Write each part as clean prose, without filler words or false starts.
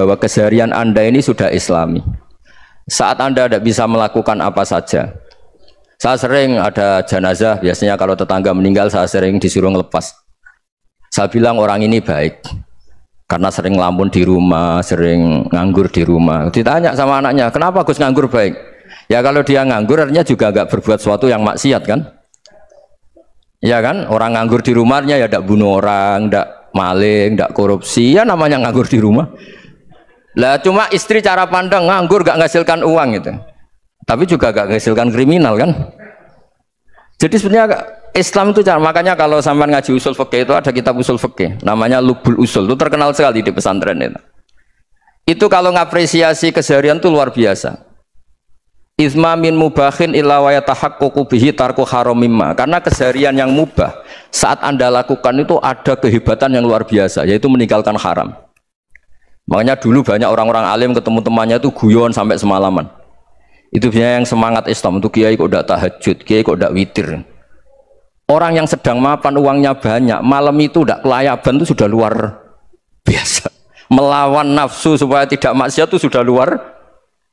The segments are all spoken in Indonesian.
bahwa keseharian Anda ini sudah Islami. Saat Anda tidak bisa melakukan apa saja. Saya sering ada jenazah, biasanya kalau tetangga meninggal saya sering disuruh ngelepas. Saya bilang orang ini baik karena sering ngelamun di rumah, sering nganggur di rumah. Ditanya sama anaknya, kenapa Gus nganggur baik? Ya kalau dia nganggur artinya juga nggak berbuat sesuatu yang maksiat kan? Ya kan, orang nganggur di rumahnya ya tidak bunuh orang, tidak maling, tidak korupsi, ya namanya nganggur di rumah. Lah cuma istri cara pandang nganggur gak menghasilkan uang itu, tapi juga gak menghasilkan kriminal kan. Jadi sebenarnya Islam itu cara, makanya kalau sampai ngaji usul fikih itu ada kitab usul fikih namanya Lubul Usul, itu terkenal sekali di pesantren itu. Itu kalau ngapresiasi keseharian itu luar biasa. Isma min mubahin illa wa yatahaqqaqu bihi tarku haramimma. Karena keseharian yang mubah saat Anda lakukan itu ada kehebatan yang luar biasa, yaitu meninggalkan haram. Makanya dulu banyak orang-orang alim ketemu temannya itu guyon sampai semalaman. Itu biasanya yang semangat Islam itu kiai kok tidak tahajud, kiai kok tidak witir. Orang yang sedang mapan uangnya banyak, malam itu tidak kelayaban itu sudah luar biasa. Melawan nafsu supaya tidak maksiat itu sudah luar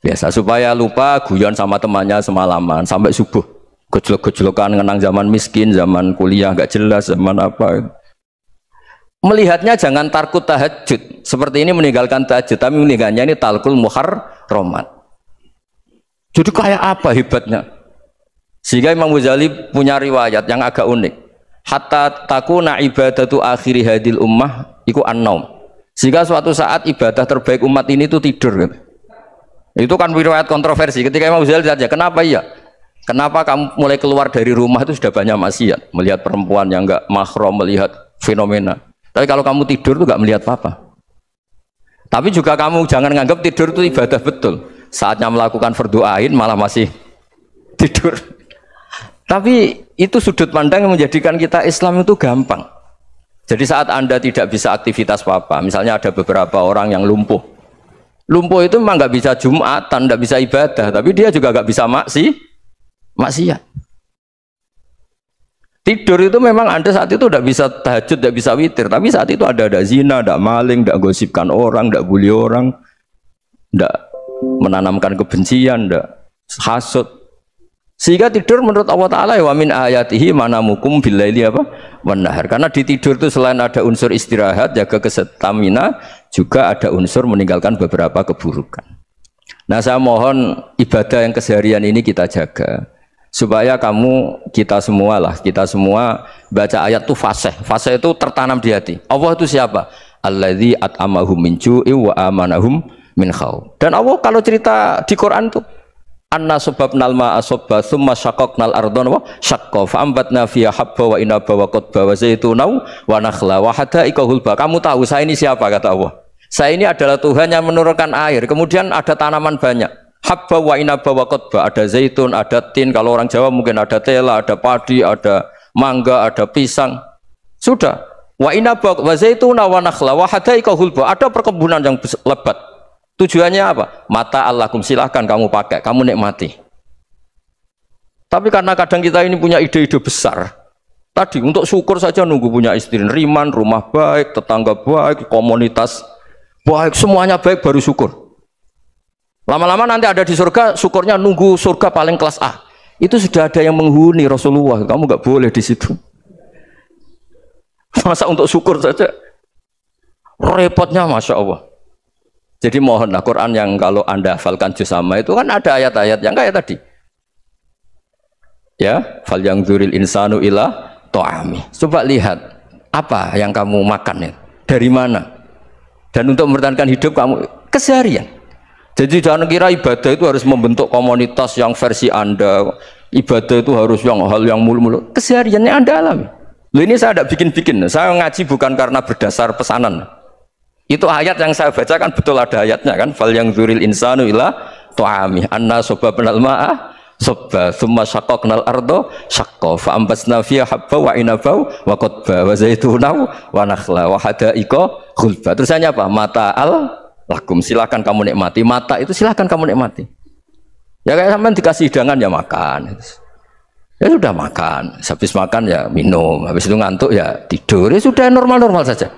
biasa, supaya lupa guyon sama temannya semalaman sampai subuh, gejlok-gejlokan ngenang zaman miskin, zaman kuliah nggak jelas, zaman apa. Melihatnya jangan tarkut tahajud seperti ini, meninggalkan tahajud, tapi meninggalnya ini talkul muharramat. Jadi kayak apa hebatnya? Sehingga Imam Ghazali punya riwayat yang agak unik. Hatta takuna ibadatu akhiri hadil ummah iku an-naum. Sehingga suatu saat ibadah terbaik umat ini itu tidur gitu. Itu kan riwayat kontroversi. Ketika Imam Ghazali ditanya, kenapa iya? Kenapa kamu mulai keluar dari rumah itu sudah banyak maksiat? Melihat perempuan yang enggak mahram, melihat fenomena. Tapi kalau kamu tidur itu enggak melihat apa-apa. Tapi juga kamu jangan nganggap tidur itu ibadah betul. Saatnya melakukan fardu ain malah masih tidur. Tapi itu sudut pandang yang menjadikan kita Islam itu gampang. Jadi saat Anda tidak bisa aktivitas apa-apa, misalnya ada beberapa orang yang lumpuh. Lumpuh itu memang nggak bisa Jumatan, nggak bisa ibadah, tapi dia juga nggak bisa maksiat. Tidur itu memang Anda saat itu tidak bisa tahajud, tidak bisa witir, tapi saat itu ada zina, ada maling, tidak gosipkan orang, tidak bully orang, tidak menanamkan kebencian, tidak hasud. Sehingga tidur menurut Allah Ta'ala wa min ayatihi manamukum billaili apa? Wan-nahar. Karena di tidur itu selain ada unsur istirahat, jaga kestamina, juga ada unsur meninggalkan beberapa keburukan. Nah saya mohon ibadah yang keseharian ini kita jaga. Supaya kita semua baca ayat itu fasih. Fasih itu tertanam di hati. Allah itu siapa? Alladzi at'amahum min ju'i wa amanahum min khauf. Dan Allah kalau cerita di Quran itu anna sababnal ma'a sabba thumma syaqaqnal ardha wa syaqqa fa ambatna fiha habba wa inaba wa qadba wa zaituna wa nakhla wa hada'iqa hulba. Kamu tahu saya ini siapa, kata Allah? Saya ini adalah Tuhan yang menurunkan air, kemudian ada tanaman banyak, habba wa inaba wa qadba, ada zaitun, ada tin, kalau orang Jawa mungkin ada tela, ada padi, ada mangga, ada pisang. Sudah. Wa inaba wa zaituna wa nakhla wa hada'iqa hulba, ada perkebunan yang lebat. Tujuannya apa? Mata Allahkum, silahkan kamu pakai, kamu nikmati. Tapi karena kadang kita ini punya ide-ide besar. Tadi untuk syukur saja nunggu punya istri riman, rumah baik, tetangga baik, komunitas baik, semuanya baik baru syukur. Lama-lama nanti ada di surga, syukurnya nunggu surga paling kelas A. Itu sudah ada yang menghuni Rasulullah, kamu nggak boleh di situ. Masa untuk syukur saja? Repotnya Masya Allah. Jadi mohonlah Quran yang kalau Anda hafalkan juz amma itu kan ada ayat-ayat yang kayak tadi. Ya, fal yang dzuril insanu ila ta'ami. Coba lihat apa yang kamu makan ya, dari mana? Dan untuk mempertahankan hidup kamu keseharian. Jadi jangan kira ibadah itu harus membentuk komunitas yang versi Anda. Ibadah itu harus hal yang mulu-mulu. Kesehariannya Anda alami. Loh ini saya tidak bikin-bikin. Saya ngaji bukan karena berdasar pesanan. Itu ayat yang saya baca kan betul ada ayatnya kan, fal yang dzuril insanu ila ta'ami anna sababnal ma'a sabba thumma syaqaqnal arda syaqqa fa ambasna fiha habba wa inaba wa qadba wa zaituna wa nakhla wa hada'iqa ghulba. Terusannya apa? Mata lakum, silakan kamu nikmati. Mata itu silakan kamu nikmati. Ya kayak sampean dikasih hidangan ya makan. Ya sudah makan, habis makan ya minum, habis itu ngantuk ya tidur. Ya sudah normal-normal saja.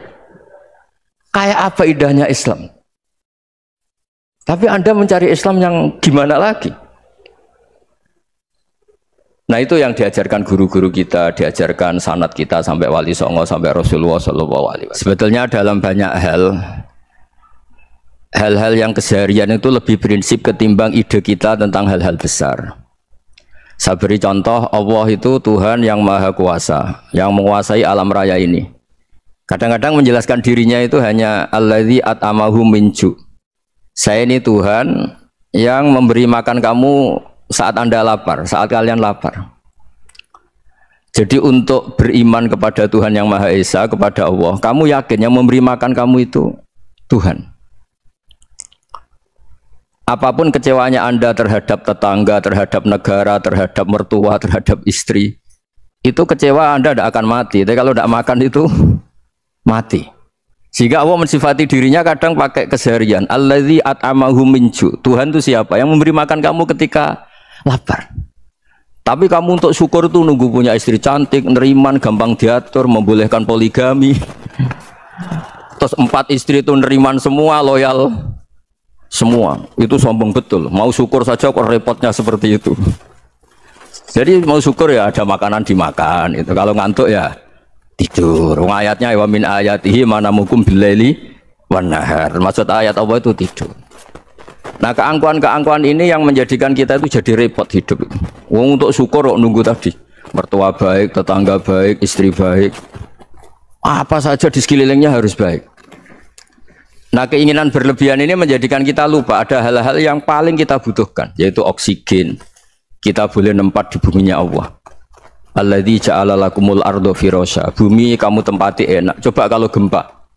Kayak apa indahnya Islam? Tapi Anda mencari Islam yang gimana lagi? Nah itu yang diajarkan guru-guru kita, diajarkan sanad kita sampai Wali Songo, sampai Rasulullah SAW. Sebetulnya dalam banyak hal-hal yang keseharian itu lebih prinsip ketimbang ide kita tentang hal-hal besar. Saya beri contoh, Allah itu Tuhan yang maha kuasa, yang menguasai alam raya ini. Kadang-kadang menjelaskan dirinya itu hanya alladzi at'amahu min ju'. Saya ini Tuhan yang memberi makan kamu saat Anda lapar, saat kalian lapar. Jadi untuk beriman kepada Tuhan yang Maha Esa, kepada Allah, kamu yakin yang memberi makan kamu itu Tuhan. Apapun kecewanya Anda terhadap tetangga, terhadap negara, terhadap mertua, terhadap istri, itu kecewa Anda tidak akan mati. Tapi kalau tidak makan itu mati. Sehingga Allah mensifati dirinya kadang pakai keseharian. Alladzi at'amahu min ju'. Tuhan itu siapa? Yang memberi makan kamu ketika lapar. Tapi kamu untuk syukur itu nunggu punya istri cantik, neriman, gampang diatur, membolehkan poligami. Terus 4 istri itu neriman semua, loyal semua. Itu sombong betul. Mau syukur saja kok repotnya seperti itu. Jadi mau syukur ya ada makanan dimakan. Itu kalau ngantuk ya tidur. Ayatnya wa min ayatihi manamukum billaili wan nahar. Maksud ayat Allah itu tidur. Nah keangkuhan-keangkuhan ini yang menjadikan kita itu jadi repot hidup. Wong untuk syukur kok nunggu tadi. Mertua baik, tetangga baik, istri baik. Apa saja di sekelilingnya harus baik. Nah keinginan berlebihan ini menjadikan kita lupa ada hal-hal yang paling kita butuhkan, yaitu oksigen. Kita boleh nempat di buminya Allah. Alladzi ja'ala lakumul ardo firasya. Bumi kamu tempati enak. Coba kalau gempa.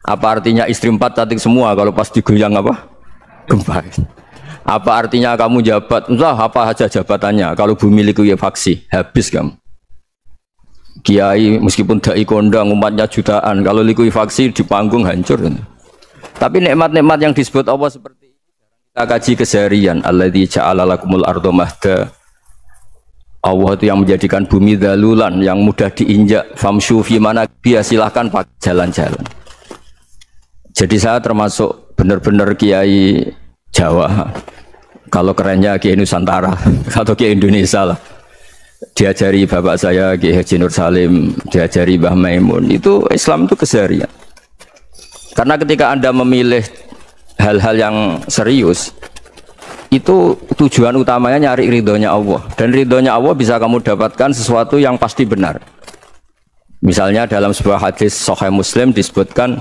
Apa artinya istri 4 cantik semua kalau pas digoyang apa? Gempa. Apa artinya kamu jabat? Entah apa saja jabatannya. Kalau bumi likuifaksi, habis kamu. Kiai meskipun dai kondang umatnya jutaan, kalau likuifaksi di panggung hancur. Tapi nikmat-nikmat yang disebut Allah seperti ini kita kaji keseharian. Alladzi ja'ala lakumul ardo mahda. Allah itu yang menjadikan bumi dalulan, yang mudah diinjak. Famshu fi mana biya, silahkan pakai jalan-jalan. Jadi saya termasuk benar-benar kiai Jawa. Kalau kerennya kiai Nusantara atau kiai Indonesia lah. Diajari bapak saya Kiai Haji Nur Salim, diajari Mbah Maimun. Itu Islam itu keseharian. Karena ketika Anda memilih hal-hal yang serius, itu tujuan utamanya nyari ridhonya Allah. Dan ridhonya Allah bisa kamu dapatkan sesuatu yang pasti benar. Misalnya dalam sebuah hadis Sahih Muslim disebutkan,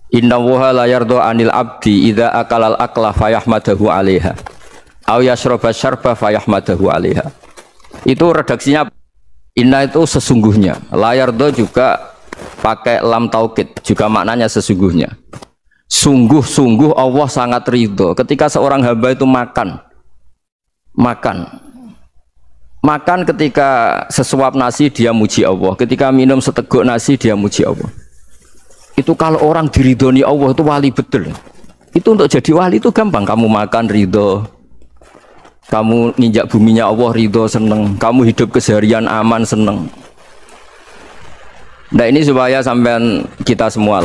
Inna woha la yardo anil abdi idha akalal akla fayahmadahu alaiha aw yashraba syarba fayahmadahu alaiha. Itu redaksinya inna itu sesungguhnya, la yardo juga pakai lam taukid, juga maknanya sesungguhnya. Sungguh-sungguh Allah sangat ridho ketika seorang hamba itu makan ketika sesuap nasi dia muji Allah, ketika minum seteguk nasi dia muji Allah. Itu kalau orang diridhoni Allah itu wali betul. Itu untuk jadi wali itu gampang. Kamu makan ridho, kamu nginjak buminya Allah ridho seneng, kamu hidup keseharian aman seneng. Nah ini supaya sampean kita semua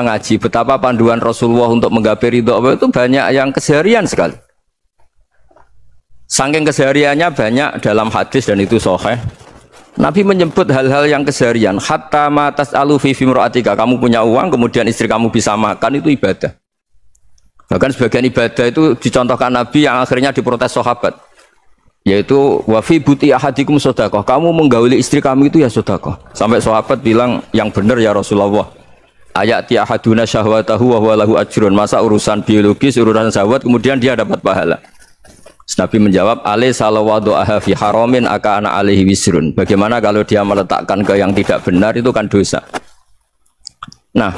ngaji betapa panduan Rasulullah untuk menggapai ridho Allah itu banyak yang keseharian sekali. Saking kesehariannya banyak dalam hadis dan itu sahih. Nabi menyebut hal-hal yang keseharian. Hatta ma tas'alu fi fimra'atika. Kamu punya uang, kemudian istri kamu bisa makan, itu ibadah. Bahkan sebagian ibadah itu dicontohkan Nabi yang akhirnya diprotes sahabat. Yaitu wa fi buti ahadikum sedekah. Kamu menggauli istri kamu itu ya sedekah. Sampai sahabat bilang, yang benar ya Rasulullah. Ayati ahaduna syahwatahu wa huwa lahu ajrun. Masa urusan biologis, urusan syahwat kemudian dia dapat pahala. Nabi menjawab, alai salawadu'aha fi haramin aka'ana alaihi wisrun. Bagaimana kalau dia meletakkan ke yang tidak benar, itu kan dosa. Nah,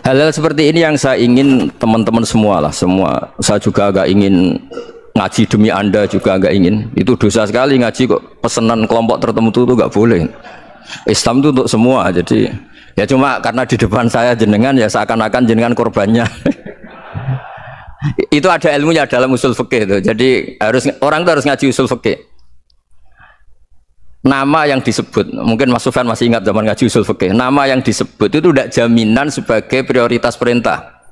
hal-hal seperti ini yang saya ingin teman-teman semua lah, semua. Saya juga agak ingin ngaji demi Anda juga agak ingin. Itu dosa sekali ngaji kok pesanan kelompok tertentu itu gak boleh. Islam itu untuk semua, jadi ya cuma karena di depan saya jenengan ya seakan-akan jenengan korbannya. Itu ada ilmunya dalam usul fikih itu. Jadi orang itu harus ngaji usul fikih. Nama yang disebut, mungkin Mas Sufyan masih ingat zaman ngaji usul fikih. Nama yang disebut itu tidak jaminan sebagai prioritas perintah.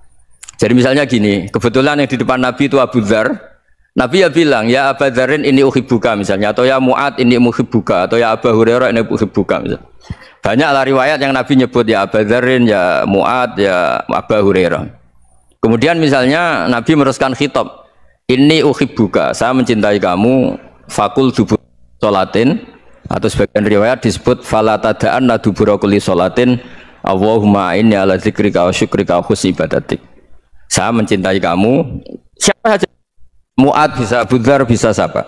Jadi misalnya gini, kebetulan yang di depan Nabi itu Abu Dzar. Nabi ya bilang, ya Abu Dzarin ini uhibbuka misalnya, atau ya Mu'ad ini uhibbuka, atau ya Abu Hurairah ini uhibbuka misalnya. Banyaklah riwayat yang Nabi nyebut ya Abu Dzarin, ya Mu'ad, ya Abu Hurairah. Kemudian misalnya Nabi meneruskan khitab, ini uhibbuka, saya mencintai kamu, fakul dubur sholatin, atau sebagian riwayat disebut fala tada'anna dubura kulli sholatin, Allahumma inni ala dzikrika wa syukrika wa husni ibadatik. Saya mencintai kamu, siapa saja, Mu'ad bisa, Abu Dzar bisa, siapa?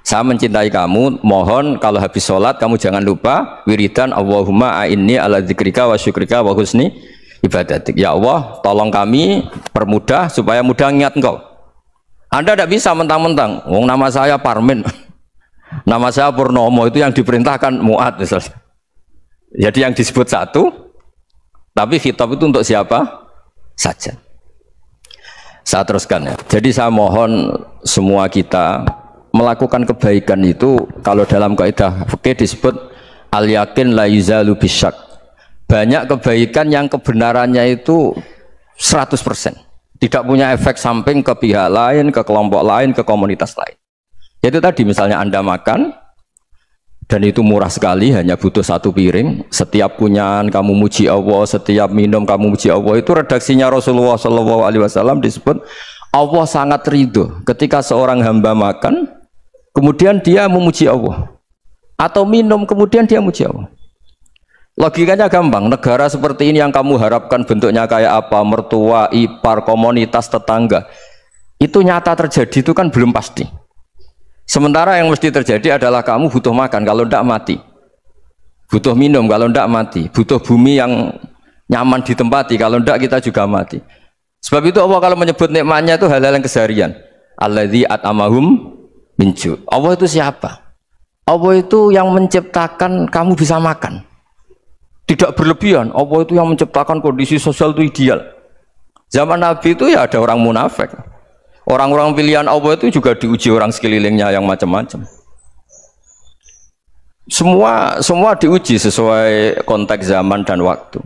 Saya mencintai kamu, mohon kalau habis sholat kamu jangan lupa wiridan Allahumma a'inni ala dzikrika wa syukrika wa husni ibadatik. Ya Allah, tolong kami permudah supaya mudah ingat engkau. Anda tidak bisa mentang-mentang, wong nama saya Parmin, nama saya Purnomo, itu yang diperintahkan Mu'ad misalnya. Jadi yang disebut satu, tapi khitab itu untuk siapa saja. Saya teruskan ya. Jadi saya mohon semua kita melakukan kebaikan itu, kalau dalam kaidah fikih disebut al yakin la yuzalu bisyak. Banyak kebaikan yang kebenarannya itu 100%. Tidak punya efek samping ke pihak lain, ke kelompok lain, ke komunitas lain. Itu tadi misalnya Anda makan dan itu murah sekali, hanya butuh satu piring. Setiap kunyahan kamu muji Allah, setiap minum kamu muji Allah. Itu redaksinya Rasulullah SAW disebut Allah sangat ridho ketika seorang hamba makan, kemudian dia memuji Allah, atau minum kemudian dia muji Allah. Logikanya gampang. Negara seperti ini yang kamu harapkan bentuknya kayak apa, mertua, ipar, komunitas, tetangga, itu nyata terjadi itu kan belum pasti. Sementara yang mesti terjadi adalah kamu butuh makan, kalau tidak mati. Butuh minum, kalau tidak mati. Butuh bumi yang nyaman ditempati, kalau tidak kita juga mati. Sebab itu Allah kalau menyebut nikmatnya itu hal-hal yang keseharian. Alladzi at'amahum min ju'. Allah itu siapa? Allah itu yang menciptakan kamu bisa makan. Tidak berlebihan. Allah itu yang menciptakan kondisi sosial itu ideal. Zaman Nabi itu ya ada orang munafik. Orang-orang pilihan Allah itu juga diuji orang sekelilingnya yang macam-macam. Semua diuji sesuai konteks zaman dan waktu.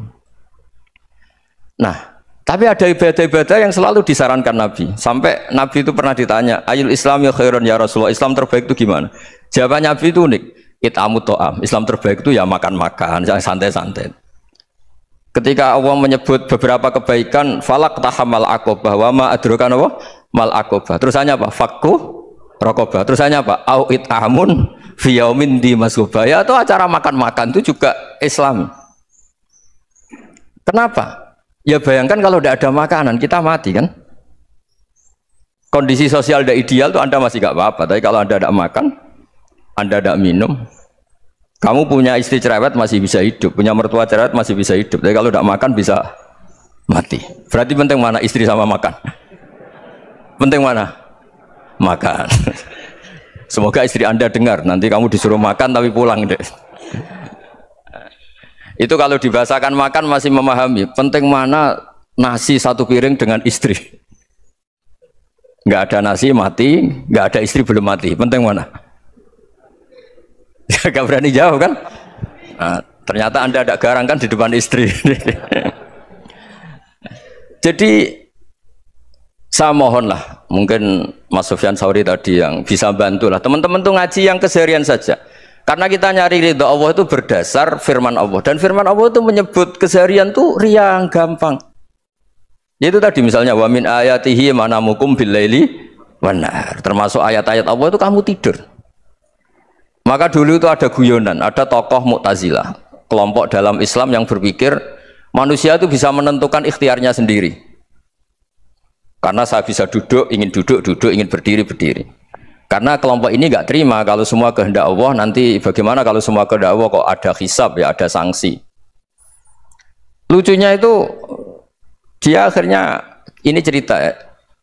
Nah, tapi ada ibadah-ibadah yang selalu disarankan Nabi. Sampai Nabi itu pernah ditanya, ayul Islam ya khairun ya Rasulullah, Islam terbaik itu gimana? Jawaban Nabi itu unik. It'amut to'am. Islam terbaik itu ya makan-makan, jangan santai-santai. Ketika Allah menyebut beberapa kebaikan, falak tahamal aqobah wa ma adrokan apa? Mal aqobah. Terus hanya apa? Fakku rokobah. Terus hanya apa? Au it'amun fi yaumin di masghubah. Ya, atau acara makan-makan itu juga Islam. Kenapa? Ya bayangkan kalau tidak ada makanan kita mati kan? Kondisi sosial tidak ideal tuh Anda masih gak apa-apa. Tapi kalau Anda tidak makan, Anda tidak minum, kamu punya istri cerewet masih bisa hidup, punya mertua cerewet masih bisa hidup. Tapi kalau tidak makan bisa mati. Berarti penting mana istri sama makan? Penting mana? Makan. Semoga istri Anda dengar. Nanti kamu disuruh makan tapi pulang deh. Itu kalau dibahasakan makan masih memahami. Penting mana nasi satu piring dengan istri? Nggak ada nasi mati, nggak ada istri belum mati. Penting mana? Gak berani jawab kan? Nah, ternyata Anda ada garang kan di depan istri. Jadi saya mohonlah, mungkin Mas Sufyan Sauri tadi yang bisa bantulah teman-teman tuh ngaji yang keseharian saja. Karena kita nyari ridha Allah itu berdasar firman Allah, dan firman Allah itu menyebut keseharian tuh riang gampang. Itu tadi misalnya wa min ayatihi manamukum billaili wan nahar. Termasuk ayat-ayat Allah itu kamu tidur. Maka dulu itu ada guyonan, ada tokoh Mu'tazilah, kelompok dalam Islam yang berpikir manusia itu bisa menentukan ikhtiarnya sendiri. Karena saya bisa duduk, duduk, ingin berdiri, berdiri. Karena kelompok ini nggak terima kalau semua kehendak Allah, nanti bagaimana kalau semua kehendak Allah kok ada hisab, ya ada sanksi. Lucunya itu dia akhirnya, ini cerita ya,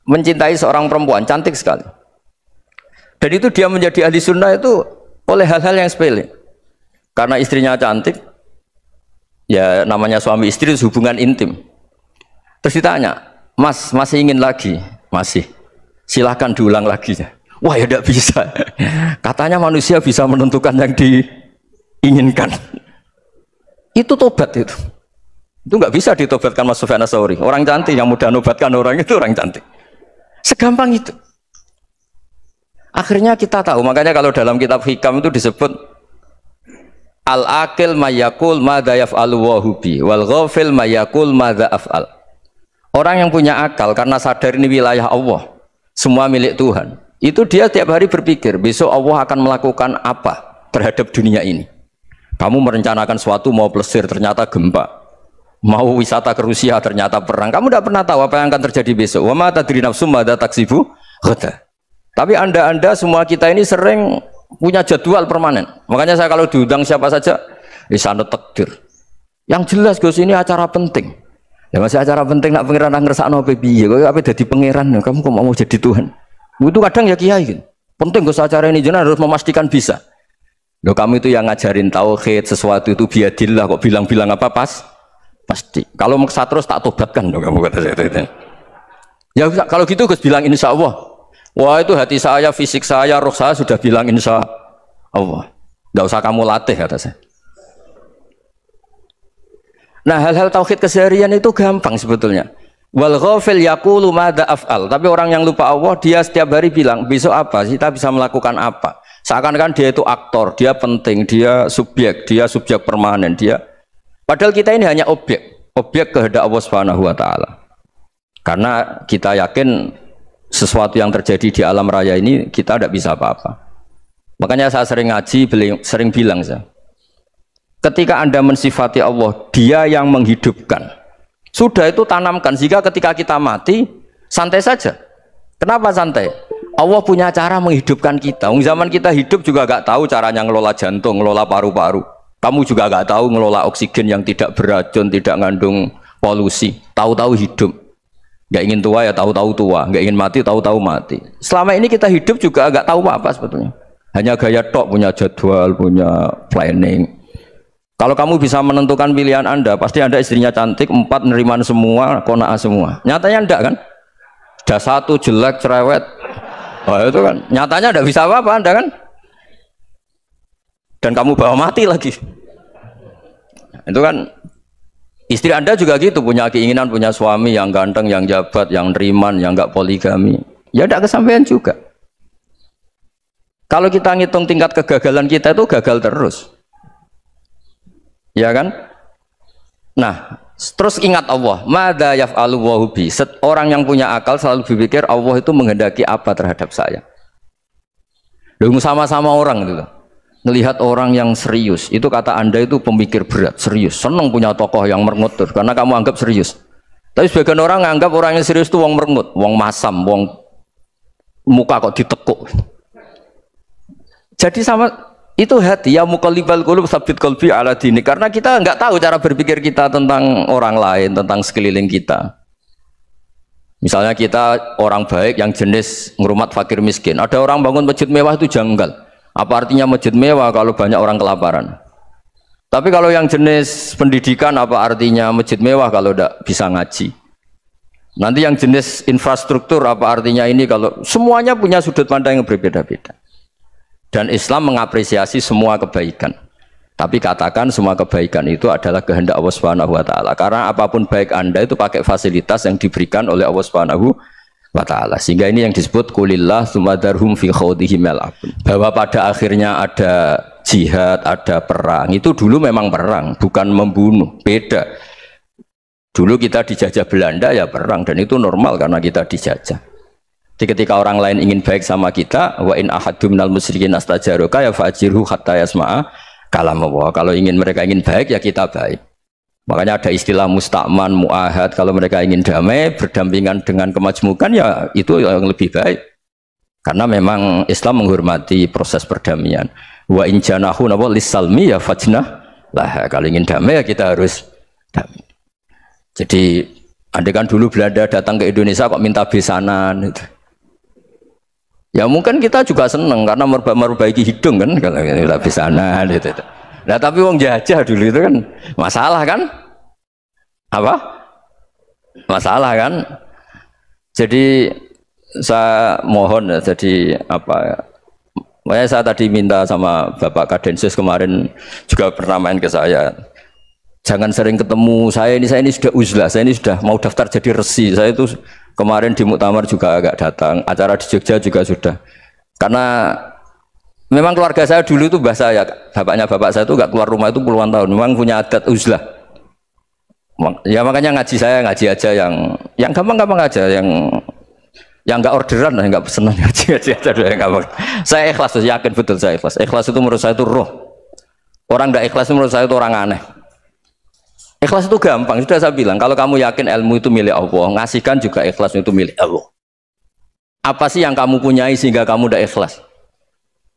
mencintai seorang perempuan cantik sekali. Dan itu dia menjadi ahli sunnah itu oleh hal-hal yang sepele. Karena istrinya cantik, ya namanya suami istri itu hubungan intim. Terus ditanya, Mas, masih ingin lagi? Masih. Silahkan diulang lagi. Wah ya tidak bisa. Katanya manusia bisa menentukan yang diinginkan. Itu tobat itu. Itu nggak bisa ditobatkan Mas Sufyan Ats-Tsauri. Orang cantik yang mudah nobatkan orang itu orang cantik. Segampang itu. Akhirnya kita tahu, makanya kalau dalam kitab Hikam itu disebut al-aqil mayakul madza yaf'alu wa hubi wal ghafil mayakul madza af'al. Orang yang punya akal karena sadar ini wilayah Allah, semua milik Tuhan. Itu dia tiap hari berpikir, besok Allah akan melakukan apa terhadap dunia ini. Kamu merencanakan suatu mau plesir ternyata gempa. Mau wisata ke Rusia ternyata perang. Kamu tidak pernah tahu apa yang akan terjadi besok. Wa ma tadri nafsum madza taksibu ghadan. Tapi anda semua kita ini sering punya jadwal permanen. Makanya saya kalau diundang siapa saja, isane takdir. Yang jelas Gus ini acara penting. Ya masih acara penting nak pangeran ngersakno apa piye? Kok ape dadi pangeran? Kamu kok mau jadi Tuhan? Itu kadang ya kiai gitu. Penting Gus acara ini jenengan harus memastikan bisa. Loh kamu itu yang ngajarin tauhid sesuatu itu biadillah kok bilang-bilang apa pasti. Kalau maksa terus tak tobatkan dong kamu kata saya itu. Ya kalau gitu Gus bilang insya Allah. Wah itu hati saya, fisik saya, roh saya sudah bilang insya Allah. Nggak usah kamu latih kata saya. Nah hal-hal tauhid keseharian itu gampang sebetulnya. Wal ghafil yaqulu madza af'al. Tapi orang yang lupa Allah dia setiap hari bilang besok apa? Kita bisa melakukan apa? Seakan-akan dia itu aktor, dia penting, dia subjek permanen, dia. Padahal kita ini hanya objek kehendak Allah Subhanahu wa taala. Karena kita yakin sesuatu yang terjadi di alam raya ini kita tidak bisa apa-apa. Makanya saya sering ngaji, sering bilang saya. Ketika Anda mensifati Allah, Dia yang menghidupkan. Sudah itu tanamkan sehingga ketika kita mati santai saja. Kenapa santai? Allah punya cara menghidupkan kita. Zaman kita hidup juga gak tahu caranya ngelola jantung, ngelola paru-paru. Kamu juga gak tahu ngelola oksigen yang tidak beracun, tidak ngandung polusi. Tahu-tahu hidup. Gak ingin tua ya tahu-tahu tua, gak ingin mati tahu-tahu mati. Selama ini kita hidup juga gak tahu apa sebetulnya. Hanya gaya tok, punya jadwal, punya planning. Kalau kamu bisa menentukan pilihan Anda, pasti Anda istrinya cantik, 4 neriman semua, kona'ah semua. Nyatanya enggak kan? Sudah 1 jelek, cerewet. Oh itu kan, nyatanya enggak bisa apa-apa Anda kan? Dan kamu bawa mati lagi. Itu kan, istri Anda juga gitu, punya keinginan, punya suami yang ganteng, yang jabat, yang neriman, yang enggak poligami. Ya enggak kesampaian juga. Kalau kita ngitung tingkat kegagalan kita itu gagal terus. Ya kan? Nah, terus ingat Allah, madza yaf'alu wa hubi. Orang yang punya akal selalu berpikir Allah itu menghendaki apa terhadap saya. Loh, sama-sama orang itu. Melihat orang yang serius, itu kata Anda itu pemikir berat, serius, senang punya tokoh yang merengut karena kamu anggap serius. Tapi sebagian orang anggap orang yang serius itu wong merengut, wong masam, wong muka kok ditekuk. Jadi sama itu hati ya muqallibal qulub tsabbit qalbi ala dini, karena kita nggak tahu cara berpikir kita tentang orang lain, tentang sekeliling kita. Misalnya kita orang baik yang jenis ngurmat fakir miskin, ada orang bangun masjid mewah itu janggal. Apa artinya masjid mewah kalau banyak orang kelaparan? Tapi kalau yang jenis pendidikan apa artinya masjid mewah kalau tidak bisa ngaji? Nanti yang jenis infrastruktur apa artinya ini kalau semuanya punya sudut pandang yang berbeda-beda. Dan Islam mengapresiasi semua kebaikan. Tapi katakan semua kebaikan itu adalah kehendak Allah Subhanahu wa taala. Karena apapun baik Anda itu pakai fasilitas yang diberikan oleh Allah Subhanahu wa ta'ala. Sehingga ini yang disebut kulillah sumadarhum fi khawdihim yal'abun. Bahwa pada akhirnya ada jihad, ada perang. Itu dulu memang perang, bukan membunuh. Beda. Dulu kita dijajah Belanda ya perang, dan itu normal karena kita dijajah. Jadi ketika orang lain ingin baik sama kita, wa in ahadum minal musyrikin astajaruka ya fa'jirhu hatta yasma'a kalam Allah. Kalau mereka ingin baik ya kita baik. Makanya ada istilah musta'man, mu'ahad. Kalau mereka ingin damai, berdampingan dengan kemajmukan, ya itu yang lebih baik. Karena memang Islam menghormati proses perdamaian. Wa in janahu lis-salmi ya fajnah lah. Kalau ingin damai ya kita harus damai. Jadi, andai kan dulu Belanda datang ke Indonesia kok minta besanan. Gitu. Ya mungkin kita juga senang karena memperbaiki hidung kan, kalau minta besanan. Gitu. Nah tapi wong jajah dulu itu kan masalah kan? Apa? Masalah kan? Jadi saya mohon ya, jadi apa? Makanya saya tadi minta sama Bapak Kadensus kemarin juga pernah main ke saya. Jangan sering ketemu. Saya ini sudah uzlah, saya ini sudah mau daftar jadi resi. Saya itu kemarin di muktamar juga agak datang, acara di Jogja juga sudah. Karena memang keluarga saya dulu itu bahasa ya, bapaknya bapak saya itu gak keluar rumah itu puluhan tahun. Memang punya adat uzlah. Ya makanya ngaji saya ngaji aja yang gampang-gampang aja, yang nggak orderan, yang nggak pesenan ngaji aja dulu yang gampang. Saya ikhlas, yakin betul saya ikhlas. Ikhlas itu menurut saya itu roh. Orang nggak ikhlas menurut saya itu orang aneh. Ikhlas itu gampang, sudah saya bilang. Kalau kamu yakin ilmu itu milik Allah, ngasihkan juga ikhlas itu milik Allah. Apa sih yang kamu punyai sehingga kamu tidak ikhlas?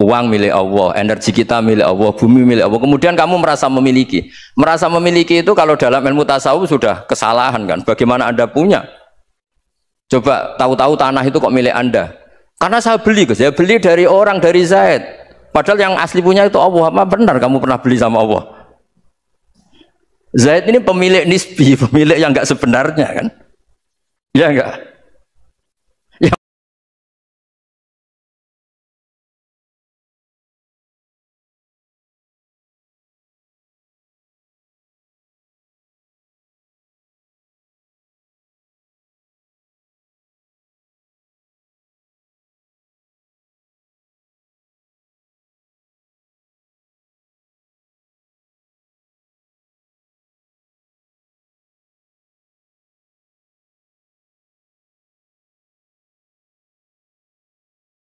Uang milik Allah, energi kita milik Allah, bumi milik Allah. Kemudian kamu merasa memiliki. Merasa memiliki itu kalau dalam ilmu tasawuf sudah kesalahan kan? Bagaimana Anda punya? Coba tahu-tahu tanah itu kok milik Anda? Karena saya beli, saya beli dari orang, dari Zaid. Padahal yang asli punya itu Allah. Apa benar kamu pernah beli sama Allah? Zaid ini pemilik nisbi, pemilik yang enggak sebenarnya kan? Ya enggak?